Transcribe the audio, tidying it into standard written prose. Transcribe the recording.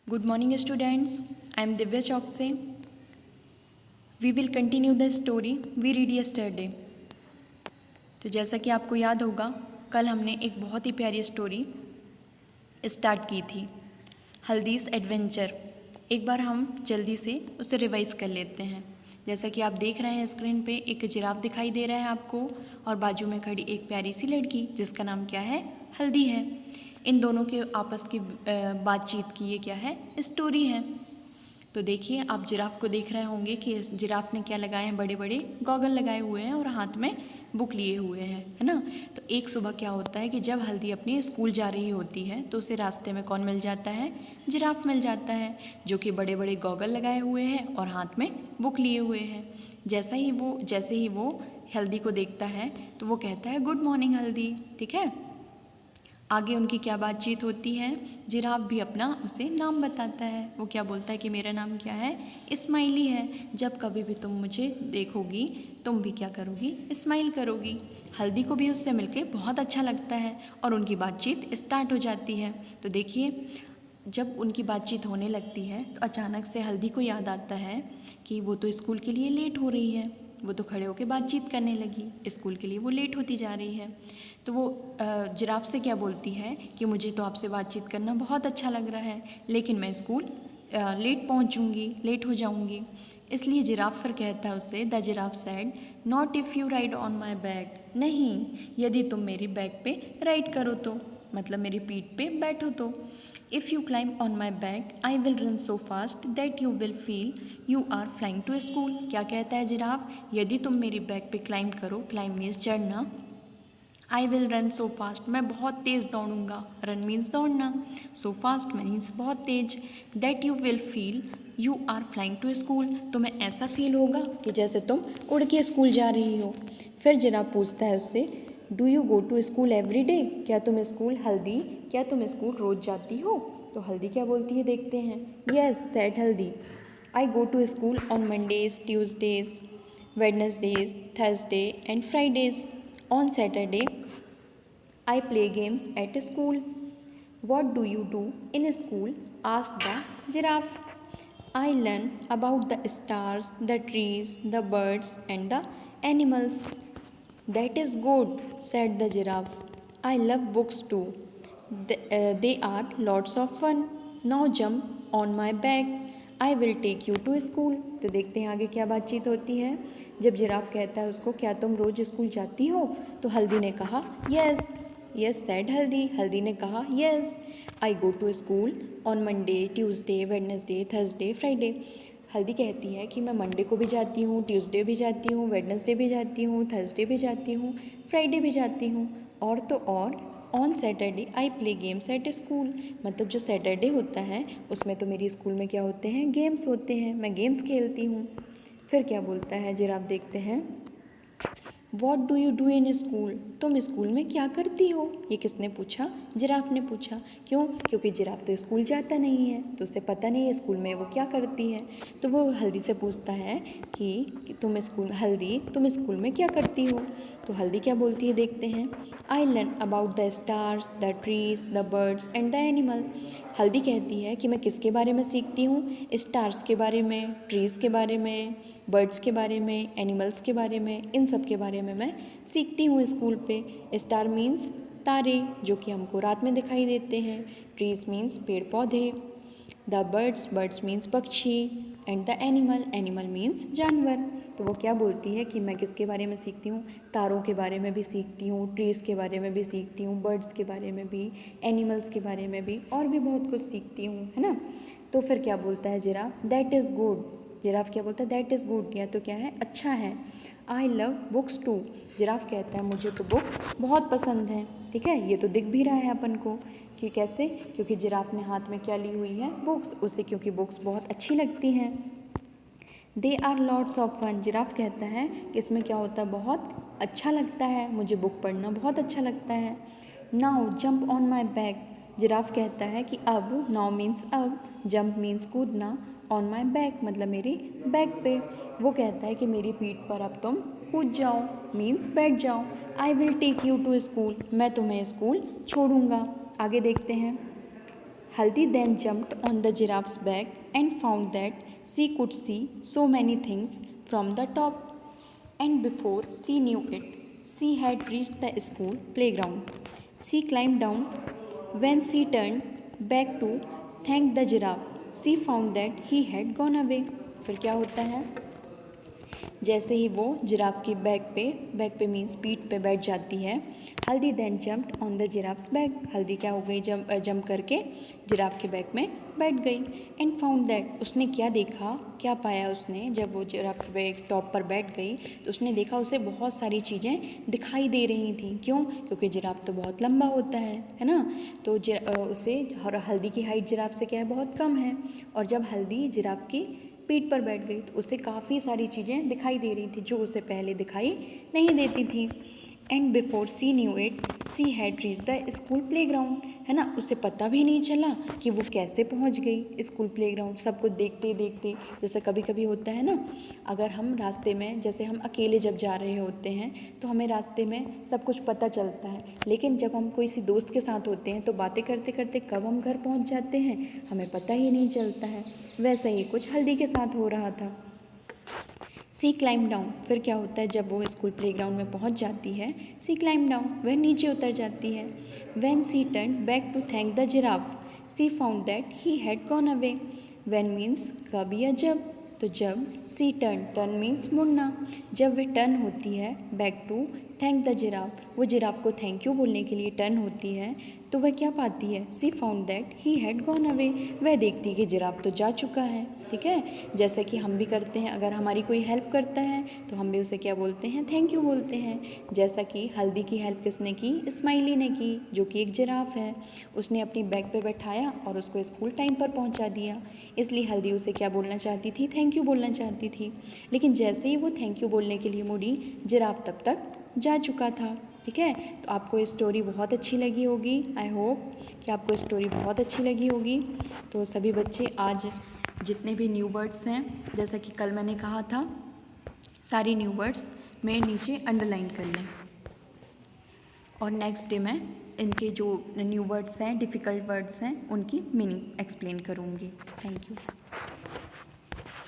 Good morning, students. I am Divya Chokse. We will continue the story we read yesterday. तो जैसा कि आपको याद होगा, कल हमने एक बहुत ही प्यारी स्टोरी स्टार्ट की थी, हल्दीज़ एडवेंचर। एक बार हम जल्दी से उसे रिवाइज कर लेते हैं। जैसा कि आप देख रहे हैं स्क्रीन पे एक जिराफ दिखाई दे रहा है आपको, और बाजू में खड़ी एक प्यारी सी लड़की जिसका नाम क्या है, हल्दी है। इन दोनों के आपस की बातचीत की ये क्या है, स्टोरी है। तो देखिए, आप जिराफ को देख रहे होंगे कि जिराफ ने क्या लगाए हैं, बड़े बड़े गॉगल लगाए हुए हैं और हाथ में बुक लिए हुए हैं, है ना। तो एक सुबह क्या होता है कि जब हल्दी अपनी स्कूल जा रही होती है तो उसे रास्ते में कौन मिल जाता है, जिराफ मिल जाता है, जो कि बड़े बड़े गॉगल लगाए हुए हैं और हाथ में बुक लिए हुए हैं। जैसे ही वो हल्दी को देखता है तो वो कहता है, गुड मॉर्निंग हल्दी। ठीक है, आगे उनकी क्या बातचीत होती है, जिराफ भी अपना उसे नाम बताता है। वो क्या बोलता है कि मेरा नाम क्या है, स्माइली है। जब कभी भी तुम मुझे देखोगी तुम भी क्या करोगी, स्माइल करोगी। हल्दी को भी उससे मिलके बहुत अच्छा लगता है और उनकी बातचीत स्टार्ट हो जाती है। तो देखिए, जब उनकी बातचीत होने लगती है तो अचानक से हल्दी को याद आता है कि वो तो स्कूल के लिए लेट हो रही है। वो तो खड़े होकर बातचीत करने लगी, स्कूल के लिए वो लेट होती जा रही है। तो वो जिराफ से क्या बोलती है कि मुझे तो आपसे बातचीत करना बहुत अच्छा लग रहा है, लेकिन मैं स्कूल लेट पहुंचूंगी, लेट हो जाऊंगी। इसलिए जिराफ फिर कहता है उससे, the giraffe said, not if you ride on my back, नहीं, यदि तुम मेरी बैक पे राइड करो तो, मतलब मेरी पीठ पे बैठो तो। If you climb on my back I will run so fast that you will feel you are flying to school. क्या कहता है जिराफ, यदि तुम मेरी बैक पे क्लाइंब करो, क्लाइंब मीन्स चढ़ना, आई विल रन सो फास्ट, मैं बहुत तेज़ दौड़ूंगा, रन मीन्स दौड़ना, सो फास्ट मीन्स बहुत तेज, that you will feel you are flying to school, तुम्हें ऐसा फील होगा कि जैसे तुम उड़ के स्कूल जा रही हो। फिर जिराफ पूछता है उससे, do you go to school every day, क्या तुम स्कूल, हल्दी क्या तुम स्कूल रोज़ जाती हो। तो हल्दी क्या बोलती है, देखते हैं। Yes said Haldi, I go to school on Mondays, Tuesdays, Wednesdays, Thursday and Fridays. On Saturday, I play games at school. What do you do in school? Asked the giraffe. I learn about the stars, the trees, the birds, and the animals. That is good, said the giraffe. I love books too. They are lots of fun. Now jump on my back. I will take you to school. तो देखते हैं आगे क्या बातचीत होती है। जब giraffe कहता है उसको, क्या तुम रोज़ स्कूल जाती हो, तो हल्दी ने कहा यस। यस सेड हल्दी, हल्दी ने कहा yes, I go to school on Monday, Tuesday, Wednesday, Thursday, Friday. Haldi कहती है कि मैं मंडे को भी जाती हूँ, ट्यूसडे भी जाती हूँ, वेडनेसडे भी जाती हूँ, थर्सडे भी जाती हूँ, फ्राइडे भी जाती हूँ, और तो और on Saturday I play games at school, मतलब जो सैटरडे होता है उसमें तो मेरी स्कूल में क्या होते हैं, गेम्स होते हैं, मैं गेम्स खेलती हूँ। फिर क्या बोलता है जिराफ, देखते हैं। What do you do in school, तुम स्कूल में क्या करती हो। ये किसने पूछा, जिराफ ने पूछा। क्यों, क्योंकि जिराफ तो स्कूल जाता नहीं है, तो उसे पता नहीं है स्कूल में वो क्या करती है। तो वो हल्दी से पूछता है कि तुम स्कूल, हल्दी तुम स्कूल में क्या करती हो। तो हल्दी क्या बोलती है, देखते हैं। I learn about the stars, the trees, the birds and the animal. हल्दी कहती है कि मैं किसके बारे में सीखती हूँ, स्टार्स के बारे में, ट्रीज़ के बारे में, बर्ड्स के बारे में, एनिमल्स के बारे में, इन सब के बारे में मैं सीखती हूँ स्कूल पे। स्टार मीन्स तारे, जो कि हमको रात में दिखाई देते हैं। ट्रीज़ मीन्स पेड़ पौधे, द बर्ड्स मीन्स पक्षी, एंड द एनिमल मीन्स जानवर। तो वो क्या बोलती है कि मैं किसके बारे में सीखती हूँ, तारों के बारे में भी सीखती हूँ, ट्रीज़ के बारे में भी सीखती हूँ, बर्ड्स के बारे में भी, एनिमल्स के बारे में भी, और भी बहुत कुछ सीखती हूँ, है ना। तो फिर क्या बोलता है giraffe, that is good, giraffe क्या बोलता है, दैट इज़ गुड, या तो क्या है, अच्छा है। I love books too, giraffe कहता है मुझे तो बुक्स बहुत पसंद हैं। ठीक है, ये तो दिख भी रहा है अपन को कि कैसे, क्योंकि जिराफ ने हाथ में क्या ली हुई है, बुक्स, उसे क्योंकि बुक्स बहुत अच्छी लगती हैं। They are lots of fun, giraffe कहता है कि इसमें क्या होता है, बहुत अच्छा लगता है, मुझे बुक पढ़ना बहुत अच्छा लगता है। Now jump on my back, giraffe कहता है कि अब, नाउ मीन्स अब, जंप मीन्स कूदना, ऑन माई बैक मतलब मेरी बैक पे। वो कहता है कि मेरी पीठ पर अब तुम कूद जाओ, मीन्स बैठ जाओ। I will take you to school, मैं तुम्हें स्कूल छोड़ूंगा। आगे देखते हैं। Haldi then jumped on the giraffe's back and found that she could see so many things from the top. And before she knew it, she had reached the school playground. She climbed down. When she turned back to thank the giraffe, she found that he had gone away. फिर क्या होता है, जैसे ही वो giraffe की back पे means पीठ पे बैठ जाती है, Haldi then jumped on the giraffe's back, Haldi क्या हो गई, जंप करके जिराफ के बैक में बैठ गई. एंड फाउंड दैट, उसने क्या देखा, क्या पाया उसने, जब वो जिराफ के बैक टॉप पर बैठ गई तो उसने देखा उसे बहुत सारी चीज़ें दिखाई दे रही थी. क्यों? क्योंकि जिराफ तो बहुत लंबा होता है ना, तो उसे हल्दी की हाइट जिराफ से क्या है, बहुत कम है. और जब हल्दी जिराफ की पीठ पर बैठ गई तो उसे काफ़ी सारी चीज़ें दिखाई दे रही थी जो उसे पहले दिखाई नहीं देती थी. And before she knew it she had reach the school playground, है ना, उसे पता भी नहीं चला कि वो कैसे पहुंच गई स्कूल प्लेग्राउंड. सबको देखते देखते, जैसे कभी कभी होता है ना, अगर हम रास्ते में, जैसे हम अकेले जब जा रहे होते हैं तो हमें रास्ते में सब कुछ पता चलता है, लेकिन जब हम कोई सी दोस्त के साथ होते हैं तो बातें करते करते कब हम घर पहुंच जाते हैं हमें पता ही नहीं चलता है. वैसा ही कुछ हल्दी के साथ हो रहा था. सी क्लाइम डाउन, फिर क्या होता है, जब वो स्कूल प्लेग्राउंड में पहुंच जाती है, सी क्लाइम डाउन, वह नीचे उतर जाती है. When she turn back to thank the giraffe, she found that he had gone away. When means कब या जब, तो जब. सी टर्न मीन्स मुड़ना, जब वे टर्न होती है back to thank the giraffe, वो जिराफ को थैंक यू बोलने के लिए टर्न होती है, तो वह क्या पाती है, she found that he had gone away, वह देखती है कि जिराफ तो जा चुका है. ठीक है, जैसा कि हम भी करते हैं, अगर हमारी कोई हेल्प करता है तो हम भी उसे क्या बोलते हैं, थैंक यू बोलते हैं. जैसा कि हल्दी की हेल्प किसने की, स्माइली ने की, जो कि एक जिराफ है. उसने अपनी बैग पे बैठाया और उसको स्कूल टाइम पर पहुंचा दिया, इसलिए हल्दी उसे क्या बोलना चाहती थी, थैंक यू बोलना चाहती थी. लेकिन जैसे ही वो थैंक यू बोलने के लिए मुड़ी, जिराफ तब तक जा चुका था. ठीक है, तो आपको स्टोरी बहुत अच्छी लगी होगी. आई होप कि आपको स्टोरी बहुत अच्छी लगी होगी. तो सभी बच्चे आज जितने भी न्यू वर्ड्स हैं, जैसा कि कल मैंने कहा था, सारी न्यू वर्ड्स मैं नीचे अंडरलाइन कर लें और नेक्स्ट डे मैं इनके जो न्यू वर्ड्स हैं, डिफ़िकल्ट वर्ड्स हैं, उनकी मीनिंग एक्सप्लेन करूँगी. Thank you.